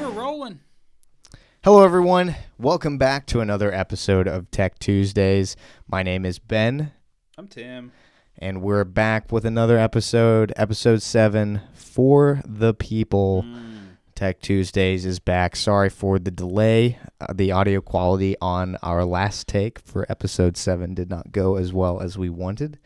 We're rolling. Hello, everyone. Welcome back to another episode of Tech Tuesdays. My name is Ben. I'm Tim. And we're back with another episode, episode 7, For the People. Tech Tuesdays is back. Sorry for the delay. The audio quality on our last take for episode 7 did not go as well as we wanted.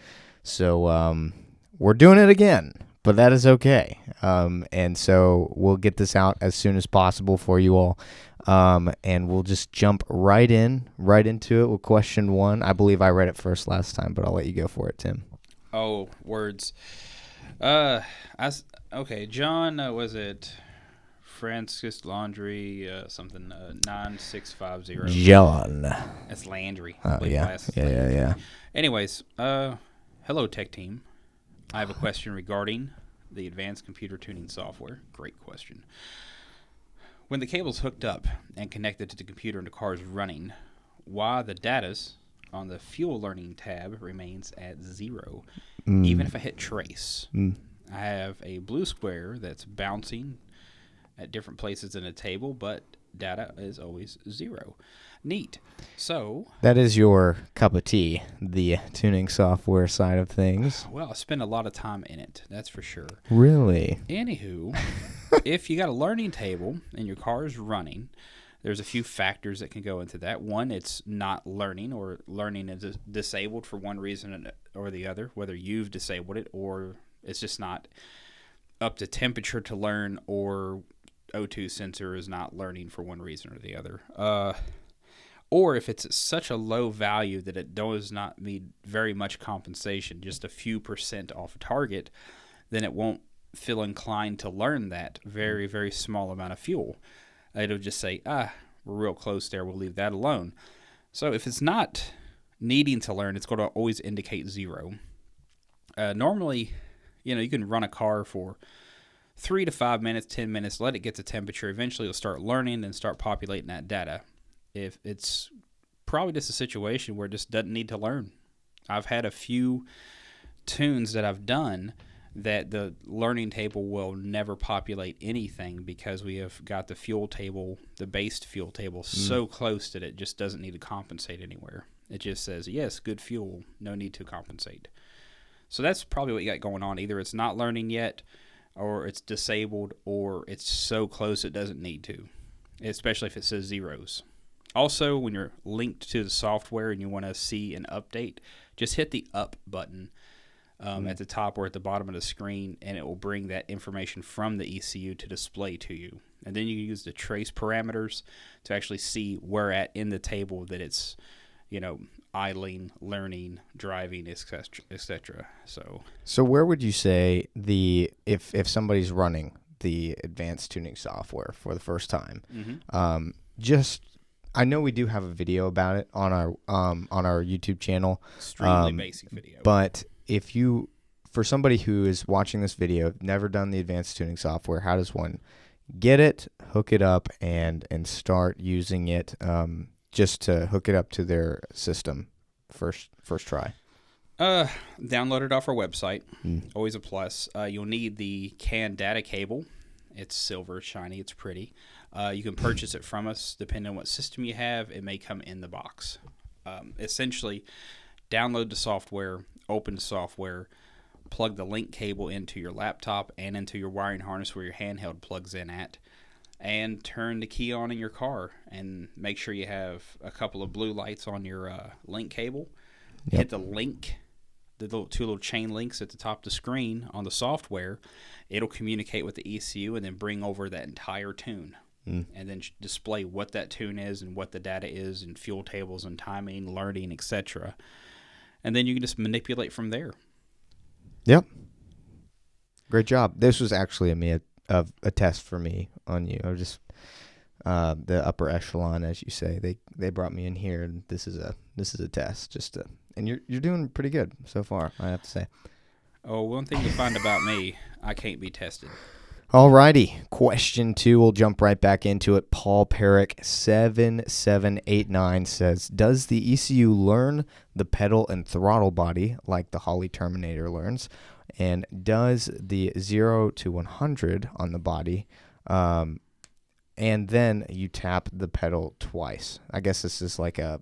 So we're doing it again, but that is okay. And so we'll get this out as soon as possible for you all. And we'll just jump right into it with question 1. I believe I read it first last time, but I'll let you go for it, Tim. Oh, words. Okay, John, was it Francis Laundry, 9650? John. It's Landry. Oh, yeah. Yeah. Anyways, hello, tech team. I have a question regarding the advanced computer tuning software. Great question. When the cable's hooked up and connected to the computer and the car is running, why the data's on the fuel learning tab remains at 0, even if I hit trace. I have a blue square that's bouncing at different places in the table, but data is always 0. Neat. So that is your cup of tea, the tuning software side of things. Well, I spend a lot of time in it, that's for sure. Really? Anywho, if you got a learning table and your car is running, there's a few factors that can go into that. One, it's not learning, or learning is disabled for one reason or the other, whether you've disabled it or it's just not up to temperature to learn, or O2 sensor is not learning for one reason or the other. Or if it's at such a low value that it does not need very much compensation, just a few percent off target, then it won't feel inclined to learn that very, very small amount of fuel. It'll just say, we're real close there, we'll leave that alone. So if it's not needing to learn, it's going to always indicate 0. Normally, you can run a car for 3 to 5 minutes, 10 minutes, let it get to temperature. Eventually it'll start learning and start populating that data. If it's probably just a situation where it just doesn't need to learn. I've had a few tunes that I've done that the learning table will never populate anything because we have got the fuel table, the based fuel table, so close that it just doesn't need to compensate anywhere. It just says, yes, good fuel, no need to compensate. So that's probably what you got going on. Either it's not learning yet, or it's disabled, or it's so close it doesn't need to, especially if it says zeros. Also, when you're linked to the software and you want to see an update, just hit the up button at the top or at the bottom of the screen, and it will bring that information from the ECU to display to you. And then you can use the trace parameters to actually see where at in the table that it's, idling, learning, driving, etc. So where would you say if somebody's running the advanced tuning software for the first time, I know we do have a video about it on our YouTube channel. Extremely basic video. But for somebody who is watching this video, never done the advanced tuning software, how does one get it, hook it up, and start using it, just to hook it up to their system first try? Download it off our website. Always a plus. You'll need the CAN data cable. It's silver, shiny, it's pretty. You can purchase it from us depending on what system you have. It may come in the box. Essentially, download the software, open the software, plug the link cable into your laptop and into your wiring harness where your handheld plugs in at, and turn the key on in your car, and make sure you have a couple of blue lights on your link cable. Yep. Hit the link, the two little chain links at the top of the screen on the software. It'll communicate with the ECU and then bring over that entire tune. And then display what that tune is and what the data is, and fuel tables and timing, learning, etc. And then you can just manipulate from there. Yep. Great job. This was actually a test for me on you. I was just the upper echelon, as you say. They brought me in here, and this is a test. And you're doing pretty good so far, I have to say. Oh, one thing you find about me, I can't be tested. Alrighty, question 2, we'll jump right back into it. Paul Perrick 7789 says, does the ECU learn the pedal and throttle body like the Holley Terminator learns? And does the 0 to 100 on the body and then you tap the pedal twice. I guess this is like a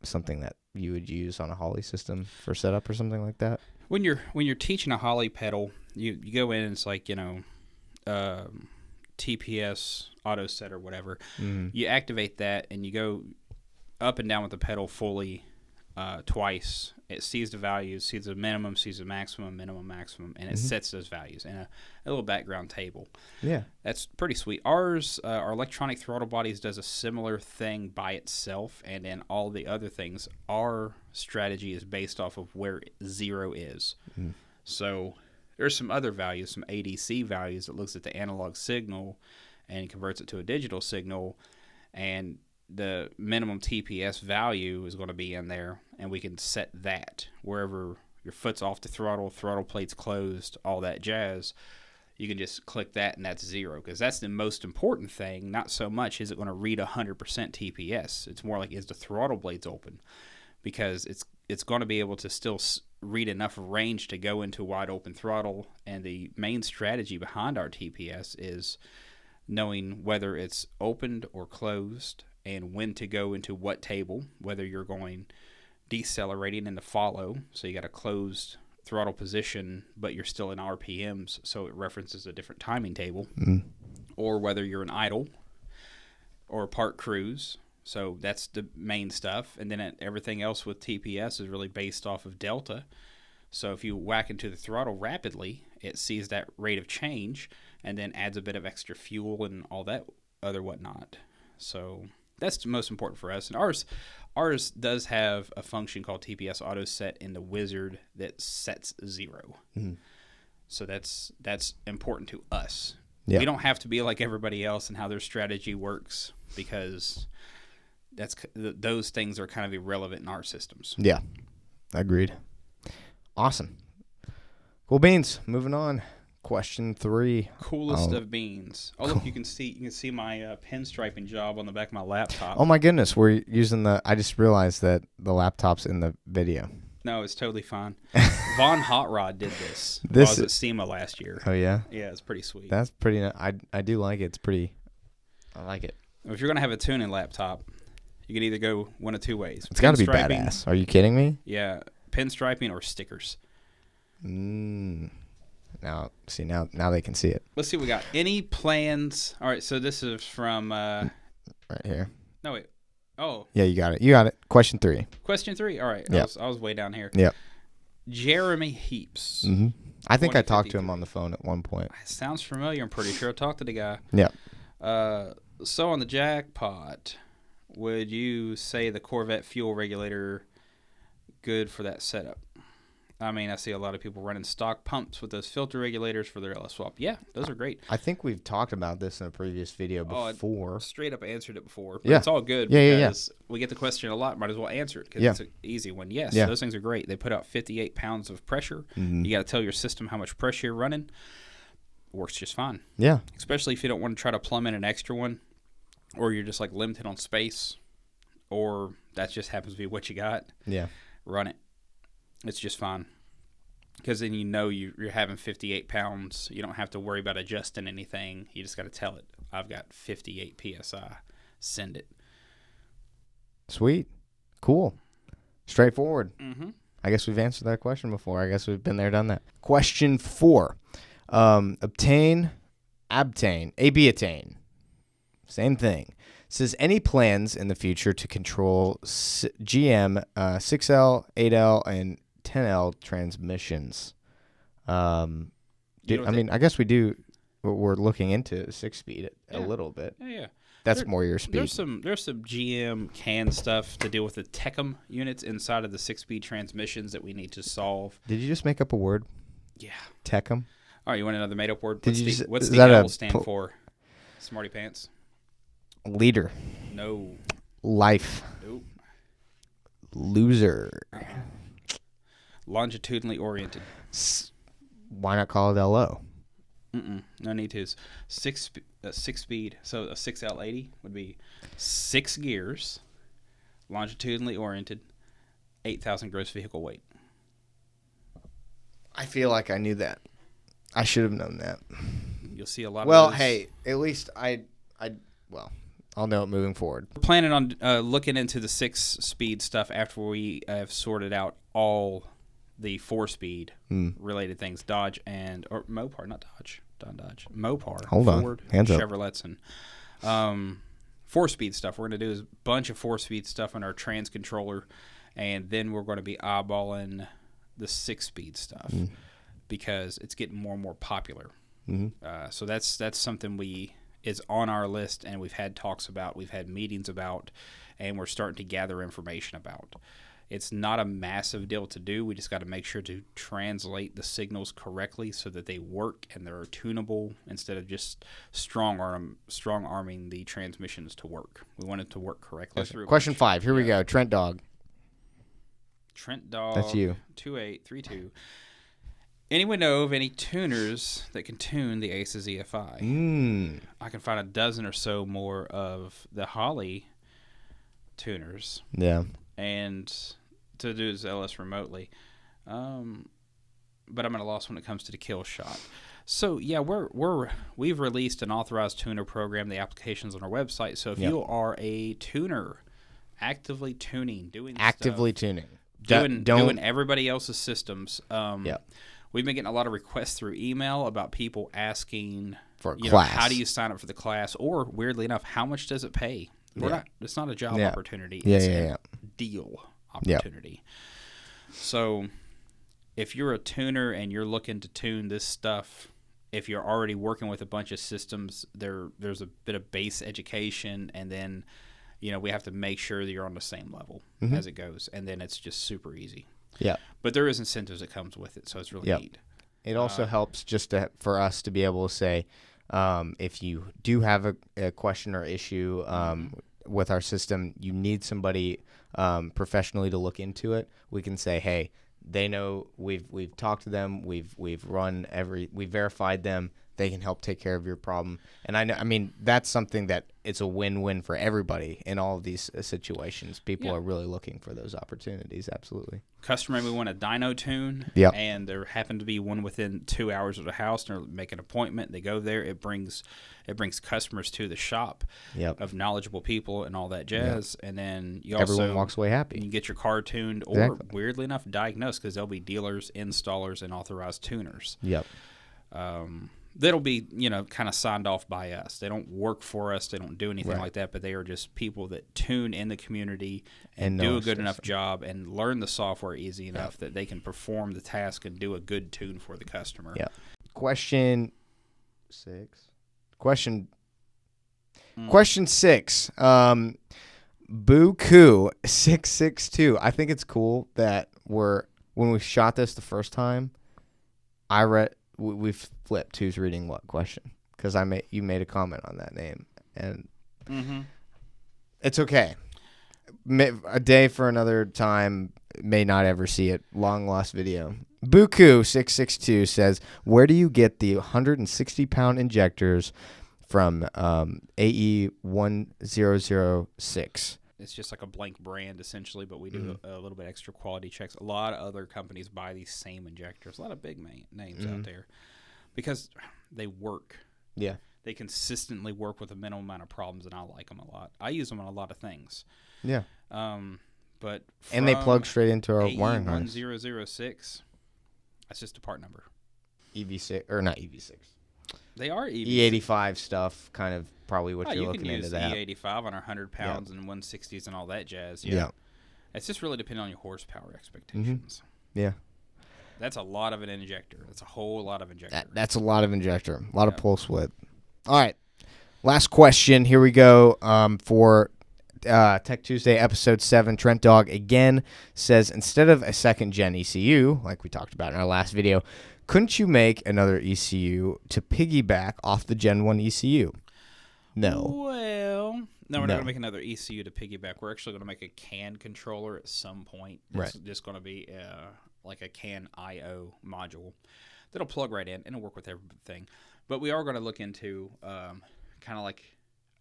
something that you would use on a Holly system for setup or something like that. When you're teaching a Holly pedal, you go in and it's like, TPS auto set or whatever. You activate that and you go up and down with the pedal fully twice. It sees the values, sees the minimum, sees the maximum, minimum, maximum, and it sets those values in a little background table. Yeah. That's pretty sweet. Ours, our electronic throttle bodies does a similar thing by itself, and then all the other things, our strategy is based off of where 0 is. So there's some other values, some ADC values that looks at the analog signal and converts it to a digital signal, and the minimum TPS value is going to be in there, and we can set that wherever your foot's off the throttle plate's closed, all that jazz. You can just click that, and that's 0, because that's the most important thing. Not so much is it going to read 100% TPS. It's more like, is the throttle blades open? Because it's going to be able to still read enough range to go into wide open throttle, and the main strategy behind our TPS is knowing whether it's opened or closed, and when to go into what table, whether you're going decelerating into follow, so you got a closed throttle position, but you're still in RPMs, so it references a different timing table, or whether you're an idle or park cruise. So that's the main stuff. And then everything else with TPS is really based off of delta. So if you whack into the throttle rapidly, it sees that rate of change and then adds a bit of extra fuel and all that other whatnot. So that's the most important for us. And ours does have a function called TPS auto set in the wizard that sets 0. So that's important to us. Yeah. We don't have to be like everybody else and how their strategy works, because those things are kind of irrelevant in our systems. Yeah, agreed. Awesome. Cool beans. Moving on. Question 3. Coolest of beans. Oh, look, you can see my pinstriping job on the back of my laptop. Oh my goodness, we're using I just realized that the laptop's in the video. No, it's totally fine. Von Hot Rod did this. I was at SEMA last year. Oh yeah. Yeah, it's pretty sweet. That's pretty. I do like it. It's pretty. I like it. If you're gonna have a tuning laptop, you can either go one of two ways. It's got to be badass. Are you kidding me? Yeah, pinstriping or stickers. Now they can see it. Let's see what we got. Any plans? All right, so this is from right here. No wait. Oh. Yeah, you got it. Question 3. Question 3. All right. Yep. I was way down here. Yep. Jeremy Heaps. I think I talked to him on the phone at one point. Sounds familiar. I'm pretty sure I talked to the guy. Yeah. So on the jackpot, would you say the Corvette fuel regulator good for that setup? I mean, I see a lot of people running stock pumps with those filter regulators for their LS swap. Yeah, those are great. I think we've talked about this in a previous video before. Straight up answered it before. But yeah. It's all good because we get the question a lot. Might as well answer it because it's an easy one. Yes, those things are great. They put out 58 pounds of pressure. You got to tell your system how much pressure you're running. Works just fine. Yeah. Especially if you don't want to try to plumb in an extra one, or you're just like limited on space, or that just happens to be what you got. Yeah. Run it. It's just fine. Because then you're having 58 pounds. You don't have to worry about adjusting anything. You just got to tell it, I've got 58 PSI. Send it. Sweet. Cool. Straightforward. Mm-hmm. I guess we've answered that question before. I guess we've been there, done that. Question 4. Obtain. Abiatain. Same thing. Says, any plans in the future to control GM 6L, 8L, and 10L transmissions? I mean, I guess we do. We're looking into 6-speed a little bit. Yeah. That's more your speed. There's some GM CAN stuff to deal with the Tecum units inside of the 6-speed transmissions that we need to solve. Did you just make up a word? Yeah. Tecum? All right, you want another made-up word? What's the L stand for? Smarty pants? Leader. No. Life. Nope. Loser. Longitudinally oriented. Why not call it LO? No need to. Six speed. So a 6L80 would be 6 gears, longitudinally oriented, 8,000 gross vehicle weight. I feel like I knew that. I should have known that. You'll see a lot. Well, of those. hey, at least I I'll know it moving forward. We're planning on looking into the 6-speed stuff after we have sorted out all the 4-speed related things. Dodge or Mopar, not Dodge. Don Dodge. Mopar. Hold on. Ford, Hands up. Chevrolets, and 4-speed stuff. We're going to do a bunch of 4-speed stuff on our trans controller, and then we're going to be eyeballing the 6-speed stuff because it's getting more and more popular. So that's something is on our list, and we've had talks about, we've had meetings about, and we're starting to gather information about. It's not a massive deal to do. We just got to make sure to translate the signals correctly so that they work and they're tunable instead of just strong arming the transmissions to work. We want it to work correctly. Question 5. Here we go. Trent Dog. That's you. 2832. Anyone know of any tuners that can tune the Aces EFI? I can find a dozen or so more of the Holley tuners. Yeah. And to do his LS remotely. But I'm at a loss when it comes to the kill shot. So yeah, we've released an authorized tuner program. The application's on our website. So if you are a tuner, actively tuning, doing everybody else's systems, we've been getting a lot of requests through email about people asking for a class. How do you sign up for the class? Or weirdly enough, how much does it pay? It's not a job opportunity. It's a deal opportunity. So if you're a tuner and you're looking to tune this stuff, if you're already working with a bunch of systems, there's a bit of base education, and then we have to make sure that you're on the same level as it goes, and then it's just super easy. Yeah. But there is incentives that comes with it, so it's really neat. It also helps just for us to be able to say, if you do have a question or issue with our system, you need somebody professionally to look into it. We can say, hey, they know we've talked to them, we've verified them. They can help take care of your problem. And I mean, that's something that it's a win-win for everybody in all of these situations. People are really looking for those opportunities. Absolutely. Customer may want a dyno tune, and there happened to be one within 2 hours of the house, and they make an appointment. They go there. It brings customers to the shop of knowledgeable people and all that jazz. And then everyone walks away happy. You get your car tuned, or weirdly enough, diagnosed, because there'll be dealers, installers, and authorized tuners. That'll be, kind of signed off by us. They don't work for us. They don't do anything like that, but they are just people that tune in the community and do a good enough job and learn the software easy enough that they can perform the task and do a good tune for the customer. Question 6. Question 6. Buku 662. I think it's cool that when we shot this the first time, we've flipped who's reading what question, because you made a comment on that name, and it's okay. A day for another time, may not ever see it. Long lost video. Buku 662 says, where do you get the 160-pound injectors from AE 1006? It's just like a blank brand, essentially, but we do a little bit extra quality checks. A lot of other companies buy these same injectors. A lot of big names out there because they work. Yeah. They consistently work with a minimal amount of problems, and I like them a lot. I use them on a lot of things. Yeah. But and they plug straight into our wiring harness. 1006, that's just a part number. EV6, or not EV6. They are EV6. E85 stuff, kind of probably what you're looking into that. You can use E85 on our 100 pounds and 160s and all that jazz. Yeah. It's just really depending on your horsepower expectations. Yeah. That's a lot of an injector. That's a whole lot of injector. That's a lot of injector. A lot of pulse width. All right. Last question. Here we go for Tech Tuesday, Episode 7. Trent Dog again says, instead of a second-gen ECU, like we talked about in our last video, couldn't you make another ECU to piggyback off the Gen 1 ECU? No. Well, no, we're not going to make another ECU to piggyback. We're actually going to make a CAN controller at some point. It's just going to be like a CAN I/O module that'll plug right in and it'll work with everything. But we are going to look into kind of like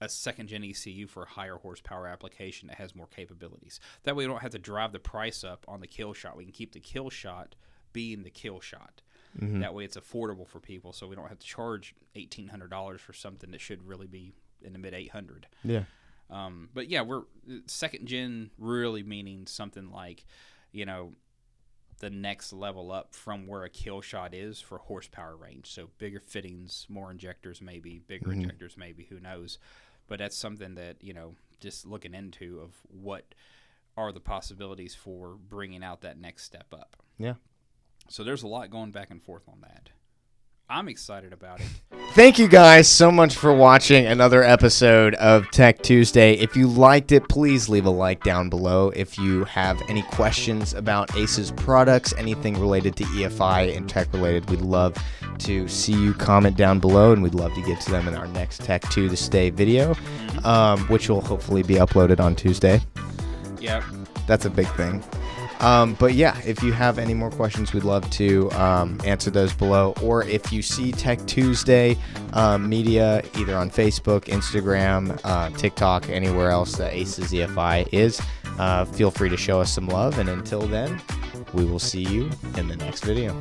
a second-gen ECU for a higher horsepower application that has more capabilities. That way we don't have to drive the price up on the kill shot. We can keep the kill shot being the kill shot. That way it's affordable for people, so we don't have to charge $1,800 for something that should really be in the mid 800. Yeah. But yeah, we're second gen really meaning something like, the next level up from where a kill shot is for horsepower range. So bigger fittings, more injectors, maybe bigger injectors, maybe, who knows. But that's something that, just looking into of what are the possibilities for bringing out that next step up. Yeah. So there's a lot going back and forth on that. I'm excited about it. Thank you guys so much for watching another episode of Tech Tuesday. If you liked it, please leave a like down below. If you have any questions about Ace's products, anything related to EFI and tech related, we'd love to see you comment down below, and we'd love to get to them in our next Tech Tuesday video, which will hopefully be uploaded on Tuesday. Yep. That's a big thing. But yeah, if you have any more questions, we'd love to answer those below. Or if you see Tech Tuesday media, either on Facebook, Instagram, TikTok, anywhere else that Ace's EFI is, feel free to show us some love. And until then, we will see you in the next video.